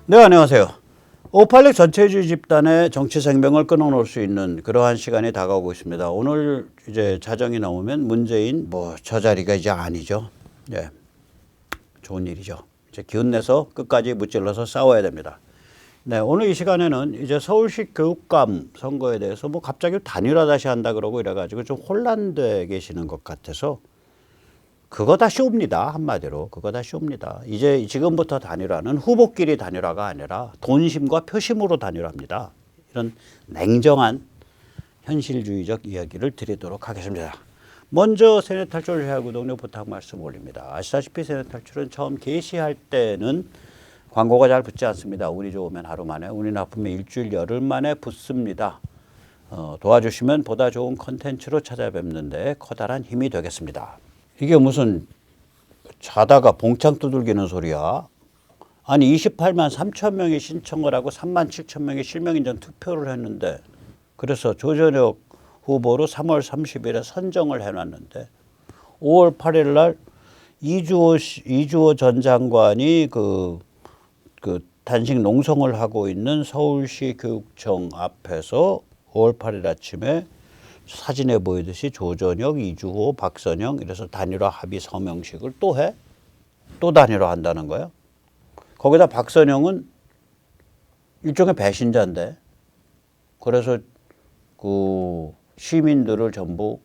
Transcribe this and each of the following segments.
네, 안녕하세요. 586 전체주의 집단의 정치 생명을 끊어놓을 수 있는 그러한 시간이 다가오고 있습니다. 오늘 이제 자정이 넘으면 문재인 저 자리가 이제 아니죠. 예, 좋은 일이죠. 이제 기운내서 끝까지 무찔러서 싸워야 됩니다. 네, 오늘 이 시간에는 이제 서울시 교육감 선거에 대해서 갑자기 단일화 다시 한다 그러고 이래가지고 좀 혼란돼 계시는 것 같아서 그거 다 쇼입니다. 한마디로 그거 다 쇼입니다. 이제 지금부터 단일화는 후보끼리 단일화가 아니라 돈심과 표심으로 단일화합니다. 이런 냉정한 현실주의적 이야기를 드리도록 하겠습니다. 먼저 세뇌탈출 해외구독료 부탁 말씀 올립니다. 아시다시피 세뇌탈출은 처음 게시할 때는 광고가 잘 붙지 않습니다. 운이 좋으면 하루 만에, 운이 나쁘면 일주일, 열흘 만에 붙습니다. 도와주시면 보다 좋은 컨텐츠로 찾아뵙는데 커다란 힘이 되겠습니다. 이게 무슨 자다가 봉창 두들기는 소리야? 아니 28만 3천 명이 신청을 하고 3만 7천 명이 실명인정 투표를 했는데 그래서 조전혁 후보로 3월 30일에 선정을 해놨는데 5월 8일 날 이주호 전 장관이 그 단식 농성을 하고 있는 서울시 교육청 앞에서 5월 8일 아침에 사진에 보이듯이 조전혁, 이주호, 박선영 이래서 단일화 합의 서명식을 또 해? 또 단일화 한다는 거야? 거기다 박선영은 일종의 배신자인데 그래서 그 시민들을 전부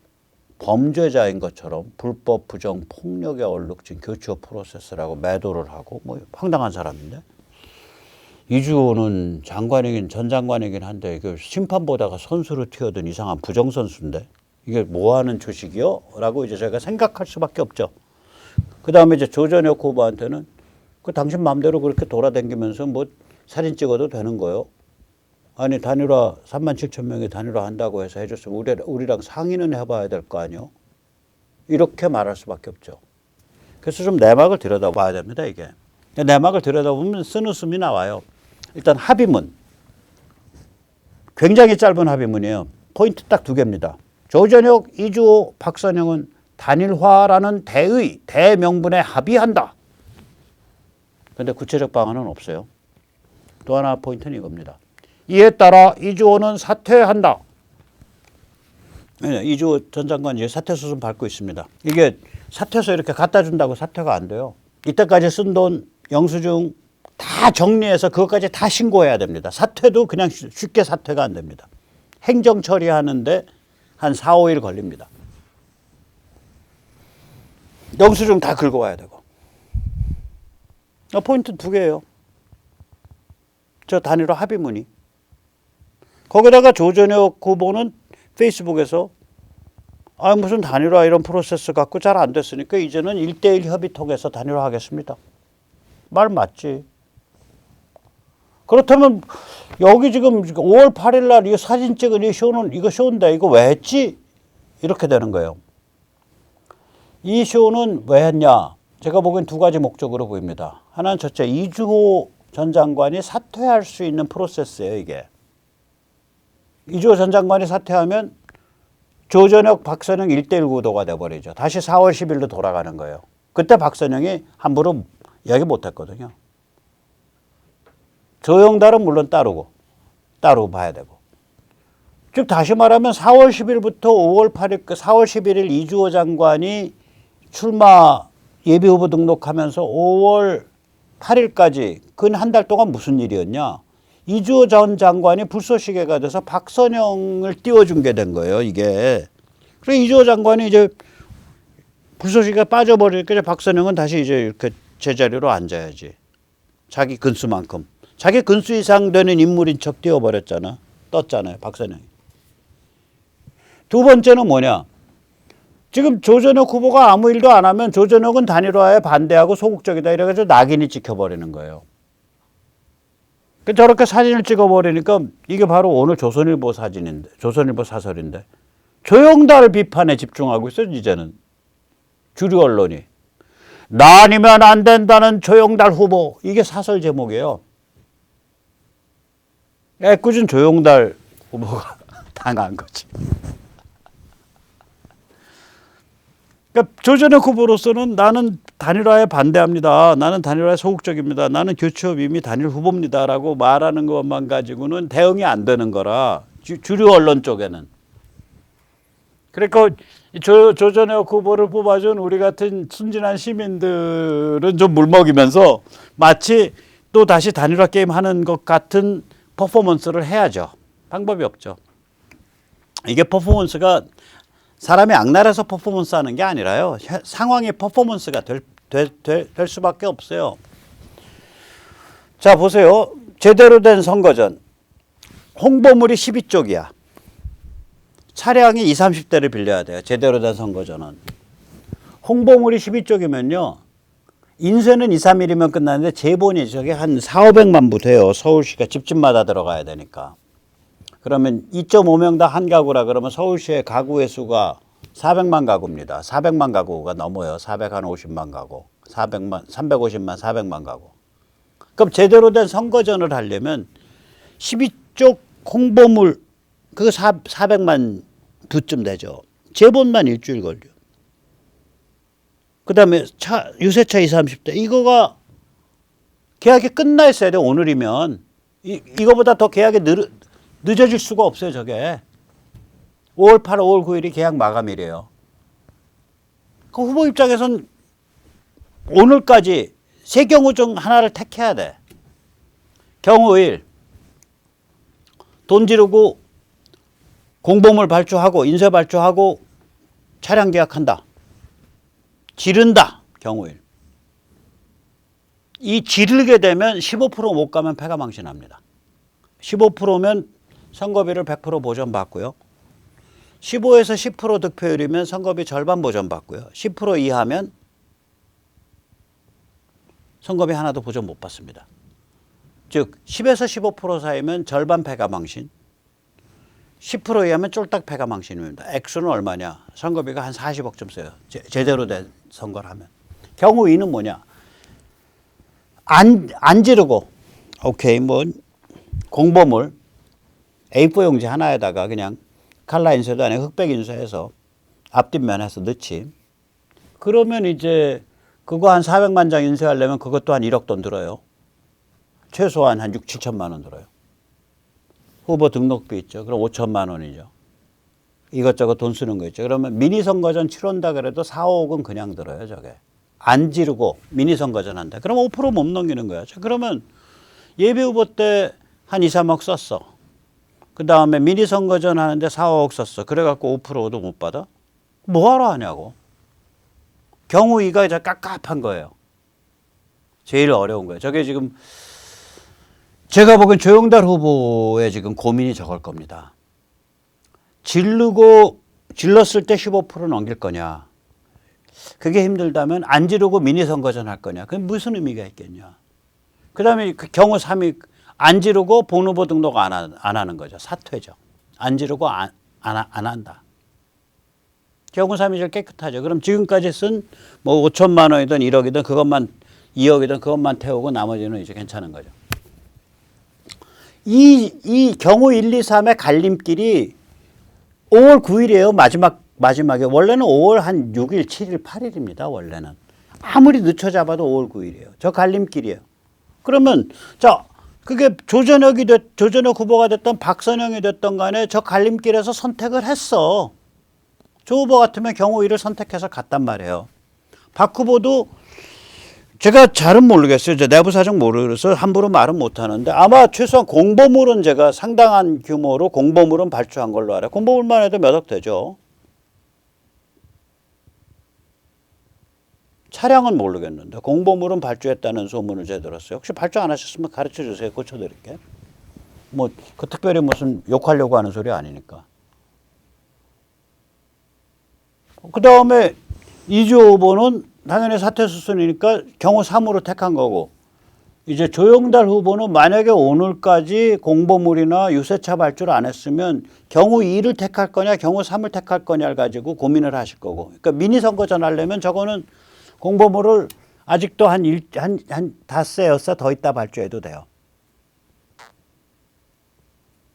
범죄자인 것처럼 불법 부정 폭력에 얼룩진 교치오 프로세스라고 매도를 하고 황당한 사람인데 이주호는 장관이긴 전 장관이긴 한데 그 심판 보다가 선수로 튀어든 이상한 부정선수인데 이게 뭐 하는 조식이요? 라고 이제 제가 생각할 수밖에 없죠. 그 다음에 이제 조전혁 후보한테는 그 당신 마음대로 그렇게 돌아다니면서 사진 찍어도 되는 거요. 아니 단일화 3만 7천 명이 단일화 한다고 해서 해줬으면 우리랑 상의는 해봐야 될 거 아니요. 이렇게 말할 수밖에 없죠. 그래서 좀 내막을 들여다봐야 됩니다 이게. 내막을 들여다보면 쓴웃음이 나와요. 일단 합의문. 굉장히 짧은 합의문이에요. 포인트 딱 두 개입니다. 조전혁, 이주호, 박선영은 단일화라는 대명분에 합의한다. 그런데 구체적 방안은 없어요. 또 하나 포인트는 이겁니다. 이에 따라 이주호는 사퇴한다. 이주호 전 장관이 사퇴 소송 밟고 있습니다. 이게 사퇴서 이렇게 갖다 준다고 사퇴가 안 돼요. 이때까지 쓴 돈, 영수증 다 정리해서 그것까지 다 신고해야 됩니다. 사퇴도 그냥 쉽게 사퇴가 안 됩니다. 행정 처리하는데 한 4, 5일 걸립니다. 영수증 다 긁어와야 되고. 포인트 두 개예요. 저 단일화 합의문이. 거기다가 조전혁 후보는 페이스북에서 무슨 단일화 이런 프로세스 갖고 잘 안 됐으니까 이제는 1대1 협의 통해서 단일화 하겠습니다. 말 맞지. 그렇다면 여기 지금 5월 8일 날 이 사진 찍은 이 쇼는 이거 쇼인데 이거 왜 했지? 이렇게 되는 거예요. 이 쇼는 왜 했냐? 제가 보기엔 두 가지 목적으로 보입니다. 하나는 첫째, 이주호 전 장관이 사퇴할 수 있는 프로세스예요, 이게. 이주호 전 장관이 사퇴하면 조전혁, 박선영 1대1 구도가 돼버리죠. 다시 4월 10일로 돌아가는 거예요. 그때 박선영이 함부로 이야기 못했거든요. 조영달은 물론 따르고 봐야 되고. 즉 다시 말하면 4월 10일부터 5월 8일, 4월 11일 이주호 장관이 출마 예비후보 등록하면서 5월 8일까지 근 한 달 동안 무슨 일이었냐. 이주호 전 장관이 불쏘시개가 돼서 박선영을 띄워준 게 된 거예요, 이게. 그래서 이주호 장관이 이제 불쏘시개가 빠져버리니까 이제 박선영은 다시 이제 이렇게 제자리로 앉아야지. 자기 근수만큼. 자기 근수 이상 되는 인물인 척 띄워버렸잖아. 떴잖아요, 박선영이. 두 번째는 뭐냐. 지금 조전혁 후보가 아무 일도 안 하면 조전혁은 단일화에 반대하고 소극적이다 이래가지고 낙인이 찍혀버리는 거예요. 저렇게 사진을 찍어버리니까 이게 바로 오늘 조선일보 사진인데, 조선일보 사설인데 조영달 비판에 집중하고 있어요, 이제는. 주류 언론이. 나 아니면 안 된다는 조영달 후보. 이게 사설 제목이에요. 애꿎은 조영달 후보가 당한 거지. 그러니까 조전혁 후보로서는 나는 단일화에 반대합니다. 나는 단일화에 소극적입니다. 나는 교체업 이미 단일 후보입니다라고 말하는 것만 가지고는 대응이 안 되는 거라 주류 언론 쪽에는. 그러니까 조전혁 후보를 뽑아준 우리 같은 순진한 시민들은 좀 물먹이면서 마치 또 다시 단일화 게임 하는 것 같은 퍼포먼스를 해야죠. 방법이 없죠. 이게 퍼포먼스가 사람이 악랄해서 퍼포먼스 하는 게 아니라요. 상황의 퍼포먼스가 될 수밖에 없어요. 자, 보세요. 제대로 된 선거전. 홍보물이 12쪽이야. 차량이 20, 30대를 빌려야 돼요. 제대로 된 선거전은. 홍보물이 12쪽이면요. 인쇄는 2, 3일이면 끝나는데 제본이 저게 한 4, 500만 부 돼요. 서울시가 집집마다 들어가야 되니까. 그러면 2.5명당 한 가구라 그러면 서울시의 가구의 수가 400만 가구입니다. 400만 가구가 넘어요. 450만 가구. 350만, 400만 가구. 그럼 제대로 된 선거전을 하려면 12쪽 홍보물 그거 400만 부쯤 되죠. 제본만 일주일 걸려. 그 다음에 유세차 20, 30대 이거가 계약이 끝나 있어야 돼. 오늘이면. 이거보다 더 계약이 늦어질 수가 없어요. 저게. 5월 8일, 5월 9일이 계약 마감일이에요. 그 후보 입장에선 오늘까지 세 경우 중 하나를 택해야 돼. 경우 1. 돈 지르고 공보물 발주하고 인쇄 발주하고 차량 계약한다. 지른다. 경우 1. 이 지르게 되면 15% 못 가면 패가망신합니다. 15%면 선거비를 100% 보전받고요. 15에서 10% 득표율이면 선거비 절반 보전받고요. 10% 이하면 선거비 하나도 보전 못 받습니다. 즉 10에서 15% 사이면 절반 패가망신, 10% 이하면 쫄딱 패가망신입니다. 액수는 얼마냐? 선거비가 한 40억쯤 써요. 제대로 된 선거를 하면. 경우 2는 뭐냐? 안 지르고 오케이 뭐 공보물 A4 용지 하나에다가 그냥 칼라 인쇄도 아니고 흑백 인쇄해서 앞뒷면에서 넣지. 그러면 이제 그거 한 400만 장 인쇄하려면 그것도 한 1억 돈 들어요. 최소한 한 6, 7천만 원 들어요. 후보 등록비 있죠. 그럼 5천만 원이죠. 이것저것 돈 쓰는 거 있죠. 그러면 미니 선거전 치른다 그래도 4, 5억은 그냥 들어요. 저게. 안 지르고 미니 선거전 한다. 그럼 5% 못 넘기는 거야. 그러면 예비 후보 때 한 2, 3억 썼어. 그 다음에 미니 선거전 하는데 4, 5억 썼어. 그래갖고 5%도 못 받아? 뭐하러 하냐고. 경우 2가 이제 깝깝한 거예요. 제일 어려운 거예요. 저게 지금 제가 보기엔 조영달 후보의 지금 고민이 저걸 겁니다. 질렀을 때 15% 넘길 거냐. 그게 힘들다면 안 지르고 미니 선거전 할 거냐. 그게 무슨 의미가 있겠냐. 그 다음에 그 경우 3위 안 지르고 본 후보 등록 안 하는 거죠. 사퇴죠. 안 지르고 안 한다. 경우 3위 제일 깨끗하죠. 그럼 지금까지 쓴 뭐 5천만 원이든 1억이든 그것만 2억이든 그것만 태우고 나머지는 이제 괜찮은 거죠. 이 경우 1, 2, 3의 갈림길이 5월 9일이에요. 마지막에. 원래는 5월 한 6일, 7일, 8일입니다. 원래는. 아무리 늦춰 잡아도 5월 9일이에요. 저 갈림길이에요. 그러면 자 그게 조전혁 후보가 됐던 박선영이 됐던 간에 저 갈림길에서 선택을 했어. 조 후보 같으면 경우 1을 선택해서 갔단 말이에요. 박 후보도 제가 잘은 모르겠어요. 내부 사정 모르겠어서 함부로 말은 못하는데 아마 최소한 공보물은 제가 상당한 규모로 공보물은 발주한 걸로 알아요. 공보물만 해도 몇 억 되죠. 차량은 모르겠는데 공보물은 발주했다는 소문을 제가 들었어요. 혹시 발주 안 하셨으면 가르쳐 주세요. 고쳐드릴게요. 뭐 그 특별히 무슨 욕하려고 하는 소리 아니니까. 그 다음에 이주 후보는 당연히 사퇴 수순이니까 경우 3으로 택한 거고 이제 조영달 후보는 만약에 오늘까지 공보물이나 유세차 발주를 안 했으면 경우 2를 택할 거냐 경우 3을 택할 거냐를 가지고 고민을 하실 거고 그러니까 미니 선거전 하려면 저거는 공보물을 아직도 한 닷새 여섯 더 있다 발주해도 돼요.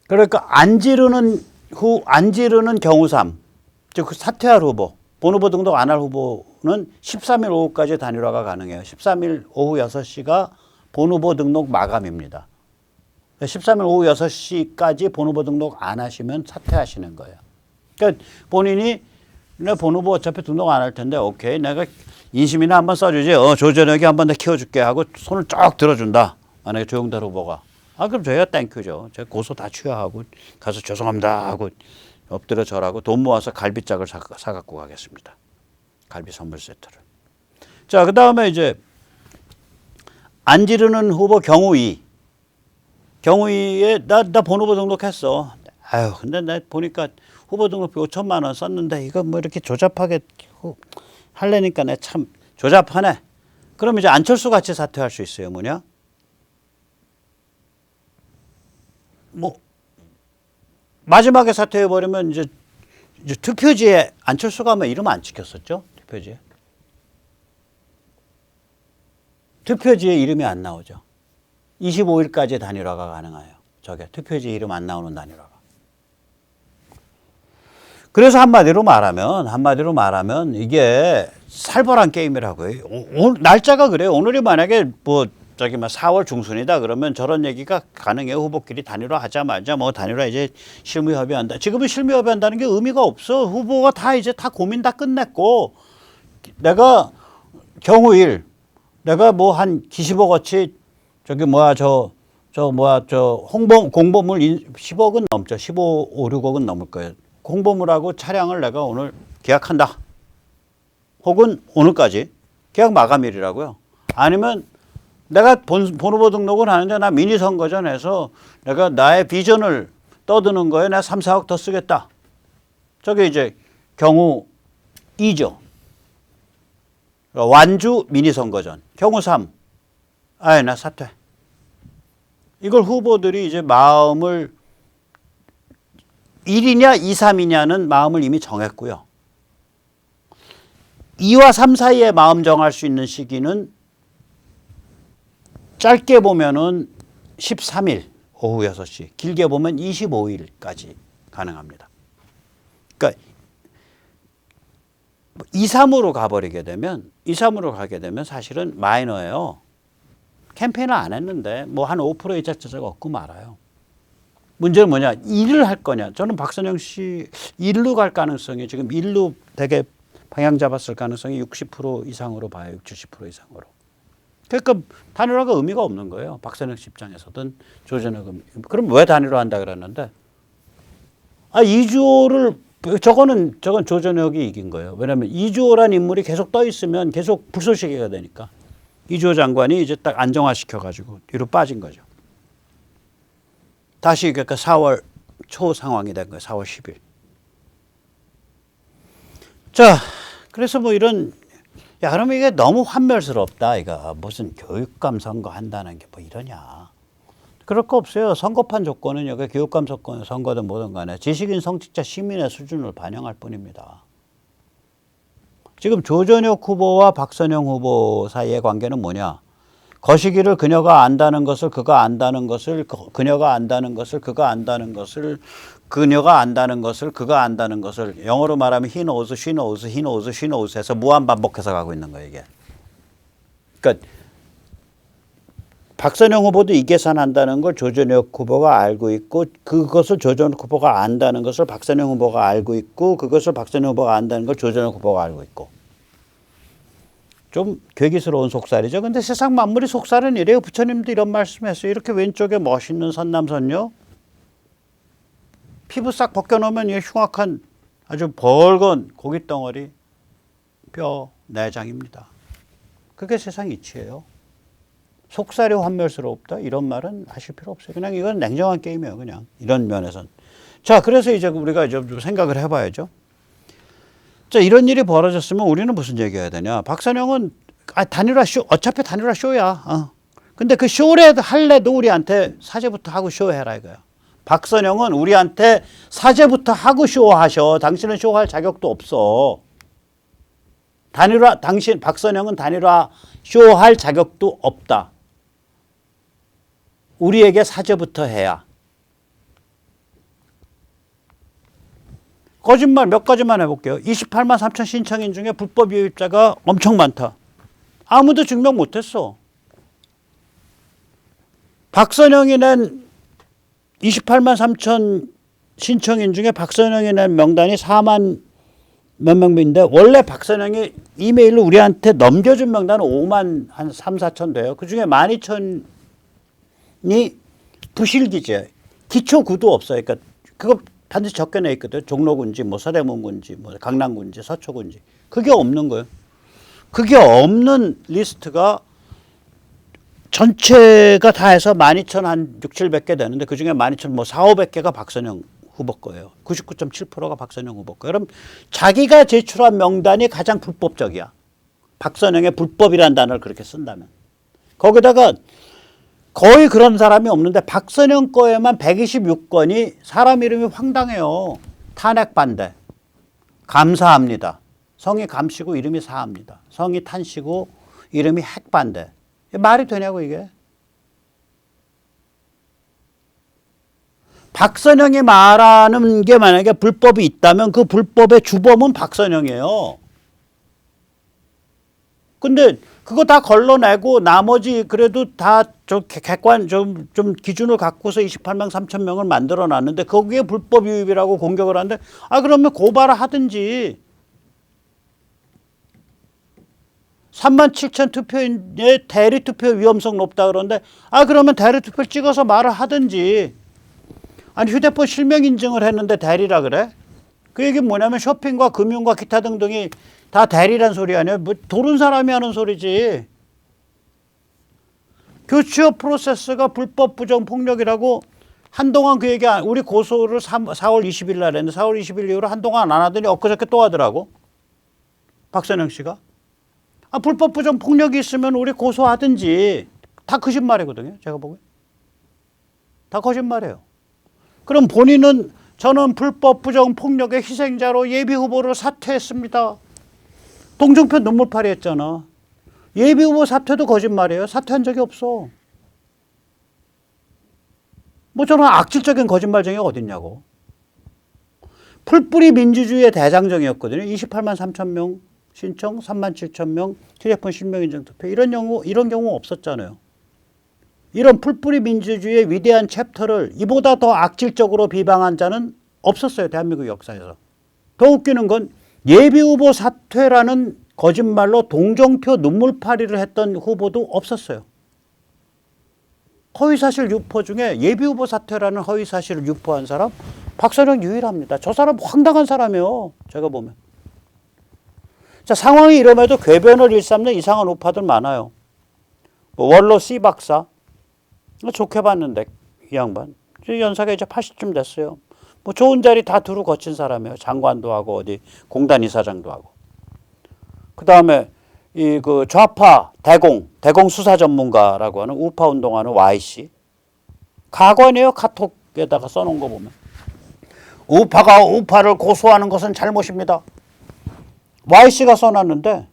그러니까 안 지르는 경우 3, 즉 사퇴할 후보 본 후보 등록 안 할 후보는 13일 오후까지 단일화가 가능해요. 13일 오후 6시가 본 후보 등록 마감입니다. 13일 오후 6시까지 본 후보 등록 안 하시면 사퇴하시는 거예요. 그러니까 본인이 내 본 후보 어차피 등록 안 할 텐데 오케이 내가 인심이나 한번 써주지. 조전혁이 한번 더 키워줄게 하고 손을 쫙 들어준다. 만약에 조영달 후보가. 그럼 저희가 땡큐죠. 제가 고소 다 취하하고 가서 죄송합니다 하고 엎드려 절하고 돈 모아서 갈비짝을 사갖고 가겠습니다. 갈비 선물 세트를. 자, 그 다음에 이제 안 지르는 후보 경우 2. 경우 2에 나 본 후보 등록했어. 근데 나 보니까 후보 등록비 5천만 원 썼는데 이거 뭐 이렇게 조잡하게 하려니까 내 참 조잡하네. 그럼 이제 안철수 같이 사퇴할 수 있어요. 뭐냐? 마지막에 사퇴해버리면 이제 투표지에 안철수가 아마 이름 안 찍혔었죠? 투표지에 이름이 안 나오죠. 25일까지 단일화가 가능해요. 저게 투표지에 이름 안 나오는 단일화가. 그래서 한마디로 말하면 이게 살벌한 게임이라고요. 날짜가 그래요. 오늘이 만약에 4월 중순이다 그러면 저런 얘기가 가능해요. 후보끼리 단일화 하자 말자 단일화 이제 실무 협의한다. 지금은 실무 협의한다는 게 의미가 없어. 후보가 다 이제 다 고민 다 끝냈고 내가 경우 1 내가 한 기시버거치 공보물 10억은 넘죠. 15, 5, 6억은 넘을 거예요. 공보물하고 차량을 내가 오늘 계약한다. 혹은 오늘까지 계약 마감일이라고요. 아니면 내가 본 후보 등록을 하는데 나 미니 선거전에서 내가 나의 비전을 떠드는 거에 내가 3, 4억 더 쓰겠다. 저게 이제 경우 2죠. 완주 미니 선거전. 경우 3. 나 사퇴. 이걸 후보들이 이제 마음을 1이냐 2, 3이냐는 마음을 이미 정했고요. 2와 3 사이에 마음 정할 수 있는 시기는 짧게 보면은 13일 오후 6시, 길게 보면 25일까지 가능합니다. 그러니까 2, 3으로 가버리게 되면 2, 3으로 가게 되면 사실은 마이너예요. 캠페인을 안 했는데 한 5% 이자차가 없고 말아요. 문제는 뭐냐? 일을 할 거냐? 저는 박선영 씨 일로 갈 가능성이 지금 일로 되게 방향 잡았을 가능성이 60% 이상으로 봐요. 60, 70% 이상으로. 그러니까 단일화가 의미가 없는 거예요. 박선영 씨 입장에서든 조전혁 그럼 왜 단일화 한다 그랬는데 이주호를 저건 조전혁이 이긴 거예요. 왜냐하면 이주호란 인물이 계속 떠 있으면 계속 불쏘시개가 되니까 이주호 장관이 이제 딱 안정화시켜 가지고 뒤로 빠진 거죠. 다시 그러니까 4월 초 상황이 된 거예요. 4월 10일. 자, 그래서 이런 그러면 이게 너무 환멸스럽다. 이거 무슨 교육감 선거 한다는 게 이러냐. 그럴 거 없어요. 선거판 조건은 여기 교육감 선거든 뭐든 간에 지식인, 성직자, 시민의 수준을 반영할 뿐입니다. 지금 조전혁 후보와 박선영 후보 사이의 관계는 뭐냐. 거시기를 그녀가 안다는 것을 그가 안다는 것을 그녀가 안다는 것을 그가 안다는 것을 그녀가 안다는 것을 그가 안다는 것을 영어로 말하면 he knows, she knows, he knows, she knows 해서 무한 반복해서 가고 있는 거예요. 이게. 그러니까 박선영 후보도 이 계산한다는 걸 조전혁 후보가 알고 있고 그것을 조전혁 후보가 안다는 것을 박선영 후보가 알고 있고 그것을 박선영 후보가 안다는 걸 조전혁 후보가 알고 있고 좀 괴기스러운 속살이죠. 근데 세상 만물이 속살은 이래요. 부처님도 이런 말씀했어요. 이렇게 왼쪽에 멋있는 선남선녀 피부 싹 벗겨놓으면 이 흉악한 아주 벌건 고깃덩어리 뼈 내장입니다. 그게 세상 이치예요. 속살이 환멸스럽다 이런 말은 하실 필요 없어요. 그냥 이건 냉정한 게임이에요. 그냥 이런 면에선. 자, 그래서 이제 우리가 좀 생각을 해봐야죠. 자, 이런 일이 벌어졌으면 우리는 무슨 얘기해야 되냐. 박선영은 단일화 쇼 어차피 단일화 쇼야. 근데 그 쇼를 할래도 우리한테 사죄부터 하고 쇼해라 이거야. 박선영은 우리한테 사죄부터 하고 쇼하셔. 당신은 쇼할 자격도 없어. 박선영은 단일화 쇼할 자격도 없다. 우리에게 사죄부터 해야. 거짓말 몇 가지만 해볼게요. 28만 3천 신청인 중에 불법 유입자가 엄청 많다. 아무도 증명 못했어. 박선영이 낸 28만 3천 신청인 중에 박선영이 낸 명단이 4만 몇 명인데 원래 박선영이 이메일로 우리한테 넘겨준 명단은 5만 한 3, 4천 돼요. 그중에 12,000이 부실기재. 기초구도 없어요. 그러니까 그거 반드시 적혀내 있거든. 종로군지 뭐 서대문군지 뭐 강남군지 서초군지. 그게 없는 거예요. 그게 없는 리스트가 전체가 다 해서 12,000 한 6, 700개 되는데 그중에 12,000 뭐 4, 500개가 박선영 후보 거예요. 99.7%가 박선영 후보 거예요. 그럼 자기가 제출한 명단이 가장 불법적이야. 박선영의 불법이라는 단어를 그렇게 쓴다면. 거기다가 거의 그런 사람이 없는데 박선영 거에만 126건이 사람 이름이 황당해요. 탄핵 반대. 감사합니다. 성이 감씨고 이름이 사합니다. 성이 탄씨고 이름이 핵반대. 말이 되냐고 이게. 박선영이 말하는 게 만약에 불법이 있다면 그 불법의 주범은 박선영이에요. 근데 그거 다 걸러내고 나머지 그래도 다 좀 객관 좀 기준을 갖고서 28만 3천 명을 만들어 놨는데 거기에 불법 유입이라고 공격을 하는데 그러면 고발을 하든지 3만 7천 투표인의 대리 투표 위험성 높다 그러는데 그러면 대리 투표 찍어서 말을 하든지 아니 휴대폰 실명 인증을 했는데 대리라 그래? 그 얘기는 뭐냐면 쇼핑과 금융과 기타 등등이 다 대리란 소리 아니야? 뭐 도른 사람이 하는 소리지. 교취업 프로세스가 불법 부정 폭력이라고 한동안 그 얘기 우리 고소를 4월 20일 날 했는데 4월 20일 이후로 한동안 안 하더니 엊그저께 또 하더라고. 박선영 씨가. 불법 부정 폭력이 있으면 우리 고소하든지 다 거짓말이거든요. 제가 보기엔. 다 거짓말이에요. 그럼 본인은 저는 불법 부정 폭력의 희생자로 예비후보를 사퇴했습니다. 동정표 눈물파리 했잖아. 예비후보 사퇴도 거짓말이에요. 사퇴한 적이 없어. 뭐 저런 악질적인 거짓말쟁이가 어딨냐고. 풀뿌리 민주주의의 대장정이었거든요. 28만 3천 명 신청, 3만 7천 명 휴대폰 실명인증 투표 이런 경우 없었잖아요. 이런 풀뿌리 민주주의의 위대한 챕터를 이보다 더 악질적으로 비방한 자는 없었어요. 대한민국 역사에서. 더 웃기는 건 예비후보 사퇴라는 거짓말로 동정표 눈물파리를 했던 후보도 없었어요. 허위사실 유포 중에 예비후보 사퇴라는 허위사실을 유포한 사람 박선영 유일합니다. 저 사람 황당한 사람이에요. 제가 보면. 자, 상황이 이러면도 궤변을 일삼는 이상한 우파들 많아요. 뭐 원로 C 박사 좋게 봤는데 이 양반 연세가 이제 80쯤 됐어요. 뭐 좋은 자리 다 두루 거친 사람이에요. 장관도 하고 어디 공단 이사장도 하고. 그 다음에 그 좌파 대공 수사 전문가라고 하는 우파 운동하는 Y씨. 가관이에요. 카톡에다가 써놓은 거 보면. 우파가 우파를 고소하는 것은 잘못입니다. Y씨가 써놨는데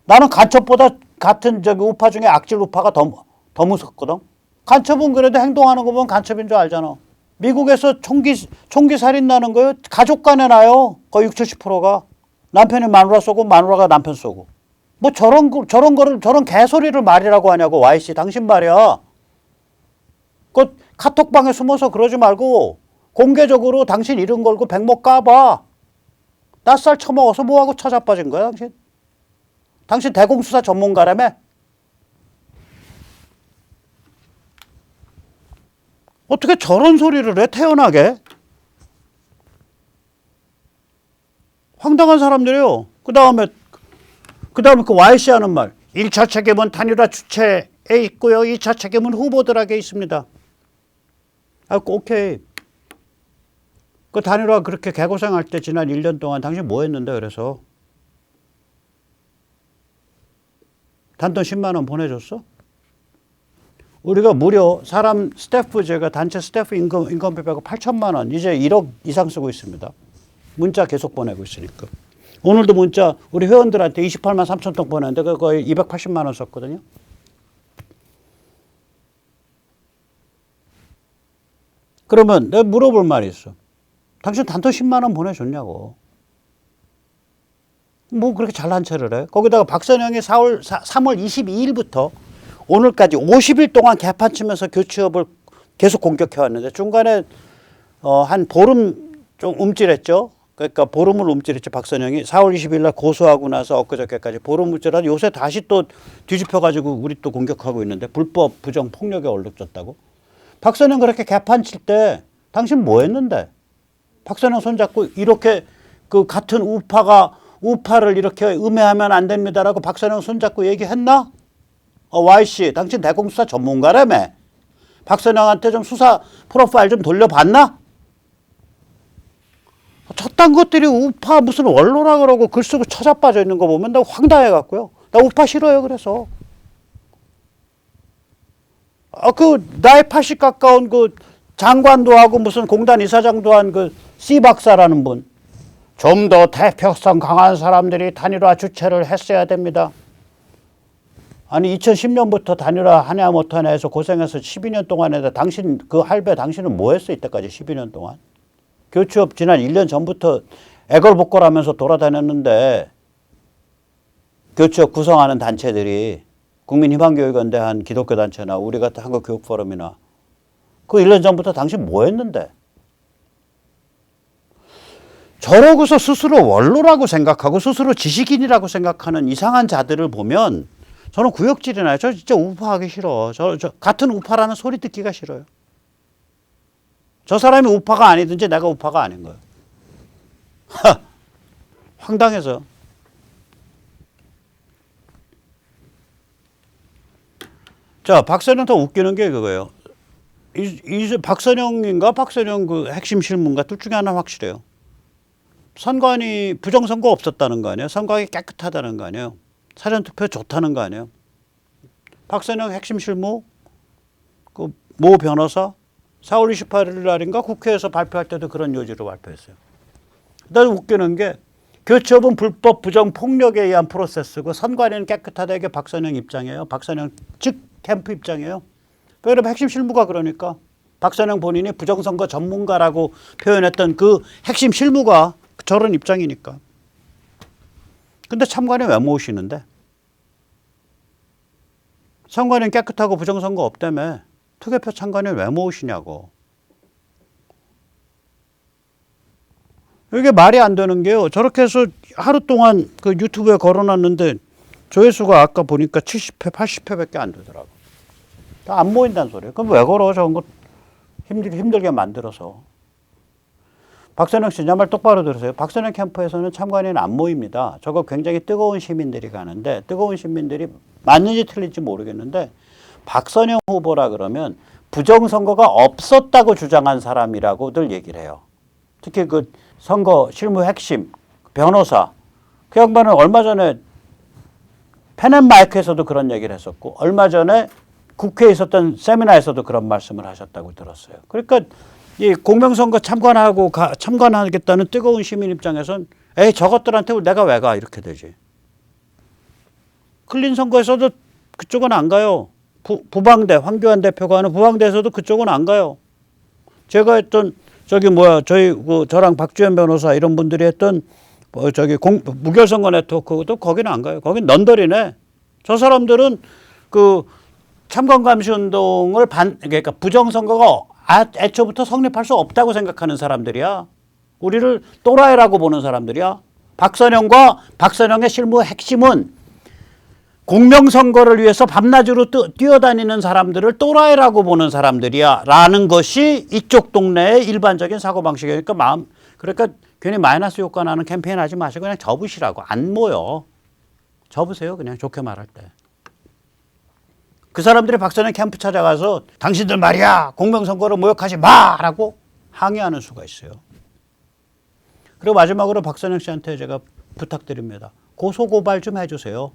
나는 간첩보다 같은 우파 중에 악질 우파가 더 무섭거든. 간첩은 그래도 행동하는 거 보면 간첩인 줄 알잖아. 미국에서 총기 살인 나는 거요. 가족 간에 나요. 거의 60, 70%가. 남편이 마누라 쏘고 마누라가 남편 쏘고. 뭐 저런 개소리를 말이라고 하냐고. Y씨 당신 말이야. 그 카톡방에 숨어서 그러지 말고 공개적으로 당신 이름 걸고 백목 까봐. 낯살 처먹어서 뭐하고 처자빠진 거야 당신? 당신 대공수사 전문가라며? 어떻게 저런 소리를 해 태연하게? 황당한 사람들이에요. 그 다음에 그 Y씨 하는 말. 1차 책임은 단일화 주체에 있고요. 2차 책임은 후보들에게 있습니다. 오케이. 그 단일화 그렇게 개고생할 때 지난 1년 동안 당신 뭐 했는데 그래서? 단돈 10만 원 보내줬어? 우리가 무려 사람 스태프 제가 단체 스태프 인건비 빼고 8천만 원 이제 1억 이상 쓰고 있습니다. 문자 계속 보내고 있으니까. 오늘도 문자 우리 회원들한테 28만 3천 통 보냈는데 거의 280만 원 썼거든요. 그러면 내가 물어볼 말이 있어. 당신 단돈 10만 원 보내줬냐고. 뭐 그렇게 잘난 체를 해. 거기다가 박선영이 3월 22일부터 오늘까지 50일 동안 개판 치면서 교취업을 계속 공격해 왔는데 중간에 한 보름 좀 움찔했죠. 그러니까 보름을 움찔했죠. 박선영이 4월 20일 날 고소하고 나서 엊그저께까지 보름 움찔하다 요새 다시 또 뒤집혀 가지고 우리 또 공격하고 있는데 불법 부정 폭력에 얼룩졌다고. 박선영 그렇게 개판 칠 때 당신 뭐 했는데? 박선영 손잡고 이렇게 그 같은 우파를 이렇게 음해하면 안 됩니다라고 박선영 손잡고 얘기했나? Y씨, 당신 대공수사 전문가라며. 박선영한테 좀 수사 프로파일 좀 돌려봤나? 저딴 것들이 우파 무슨 원로라 그러고 글 쓰고 처자빠져 있는 거 보면 나 황당해갖고요. 나 우파 싫어요, 그래서. 나이 80 가까운 그 장관도 하고 무슨 공단 이사장도 한 그 C 박사라는 분. 좀 더 대표성 강한 사람들이 단일화 주체를 했어야 됩니다. 아니 2010년부터 단일화 하냐 못하냐 해서 고생해서 12년 동안 해도 당신 그 할배 당신은 뭐 했어 이때까지 12년 동안. 교취업 지난 1년 전부터 애걸복걸하면서 돌아다녔는데 교취업 구성하는 단체들이 국민희망교육연대 한 기독교 단체나 우리 같은 한국교육포럼이나 그 1년 전부터 당신 뭐 했는데. 저러고서 스스로 원로라고 생각하고 스스로 지식인이라고 생각하는 이상한 자들을 보면 저는 구역질이 나요. 저 진짜 우파하기 싫어. 저 같은 우파라는 소리 듣기가 싫어요. 저 사람이 우파가 아니든지 내가 우파가 아닌 거예요. 황당해서. 자, 박선영 더 웃기는 게 그거예요. 박선영인가 박선영 그 핵심 실무인가 둘 중에 하나 확실해요. 선관위 부정선거 없었다는 거 아니에요. 선관위 깨끗하다는 거 아니에요. 사전투표 좋다는 거 아니에요. 박선영 핵심 실무 그 모 변호사 4월 28일 날인가 국회에서 발표할 때도 그런 요지로 발표했어요. 그다음에 웃기는 게 교취업은 불법 부정 폭력에 의한 프로세스고 선관위는 깨끗하다. 이게 박선영 입장이에요. 박선영 측 캠프 입장이에요. 그러면 핵심 실무가 그러니까 박선영 본인이 부정선거 전문가라고 표현했던 그 핵심 실무가 저런 입장이니까. 근데 참관인 왜 모으시는데? 선관위는 깨끗하고 부정선거 없다며 투개표 참관인 왜 모으시냐고. 이게 말이 안 되는 게요. 저렇게 해서 하루 동안 그 유튜브에 걸어놨는데 조회수가 아까 보니까 70회, 80회밖에 안 되더라고. 다 안 모인다는 소리예요. 그럼 왜 걸어? 저런 거 힘들게 만들어서. 박선영 씨, 내 말 똑바로 들으세요. 박선영 캠프에서는 참관인은 안 모입니다. 저거 굉장히 뜨거운 시민들이 가는데 뜨거운 시민들이 맞는지 틀린지 모르겠는데 박선영 후보라 그러면 부정선거가 없었다고 주장한 사람이라고들 얘기를 해요. 특히 그 선거 실무 핵심 변호사 그 양반은 얼마 전에 펜앤마이크에서도 그런 얘기를 했었고 얼마 전에 국회에 있었던 세미나에서도 그런 말씀을 하셨다고 들었어요. 그러니까 이 공명선거 참관하겠다는 뜨거운 시민 입장에선 에이 저것들한테 내가 왜 가 이렇게 되지. 클린 선거에서도 그쪽은 안 가요. 부방대 황교안 대표가 하는 부방대에서도 그쪽은 안 가요. 제가 했던 저랑 박주현 변호사 이런 분들이 했던 무결선거 네트워크도 거기는 안 가요. 거긴 넌더리네. 저 사람들은 그 참관감시운동을 그러니까 부정선거가 애초부터 성립할 수 없다고 생각하는 사람들이야. 우리를 또라이라고 보는 사람들이야. 박선영과 박선영의 실무 핵심은 공명선거를 위해서 밤낮으로 뛰어다니는 사람들을 또라이라고 보는 사람들이야. 라는 것이 이쪽 동네의 일반적인 사고방식이니까 그러니까 괜히 마이너스 효과 나는 캠페인 하지 마시고 그냥 접으시라고. 안 모여. 접으세요. 그냥 좋게 말할 때. 그 사람들이 박선영 캠프 찾아가서 당신들 말이야 공명선거를 모욕하지 마라고 항의하는 수가 있어요. 그리고 마지막으로 박선영 씨한테 제가 부탁드립니다. 고소고발 좀 해주세요.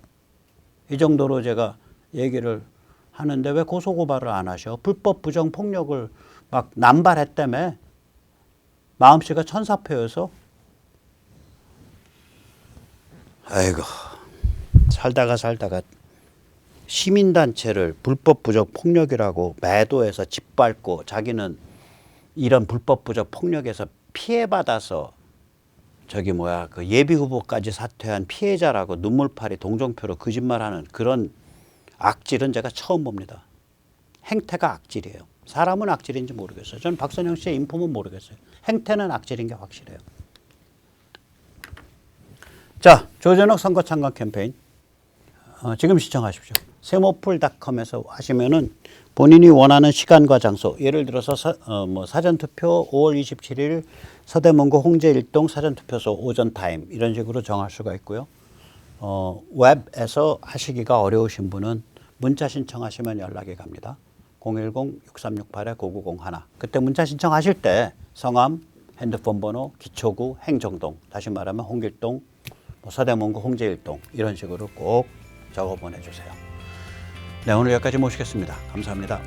이 정도로 제가 얘기를 하는데 왜 고소고발을 안 하셔? 불법 부정폭력을 막 남발했다며. 마음씨가 천사표여서. 아이고 살다가 시민단체를 불법 부정 폭력이라고 매도해서 짓밟고 자기는 이런 불법 부정 폭력에서 피해받아서 그 예비 후보까지 사퇴한 피해자라고 눈물파리 동정표로 거짓말하는 그런 악질은 제가 처음 봅니다. 행태가 악질이에요. 사람은 악질인지 모르겠어요. 저는 박선영 씨의 인품은 모르겠어요. 행태는 악질인 게 확실해요. 자, 조전혁 선거 참관 캠페인 지금 시청하십시오. 세모풀닷컴에서 하시면은 본인이 원하는 시간과 장소, 예를 들어서 사전투표 5월 27일 서대문구 홍제일동 사전투표소 오전 타임 이런 식으로 정할 수가 있고요. 웹에서 하시기가 어려우신 분은 문자 신청하시면 연락이 갑니다. 010-6368-9901. 그때 문자 신청하실 때 성함, 핸드폰 번호, 기초구, 행정동, 다시 말하면 홍길동, 서대문구 홍제일동 이런 식으로 꼭 적어 보내주세요. 네, 오늘 여기까지 모시겠습니다. 감사합니다.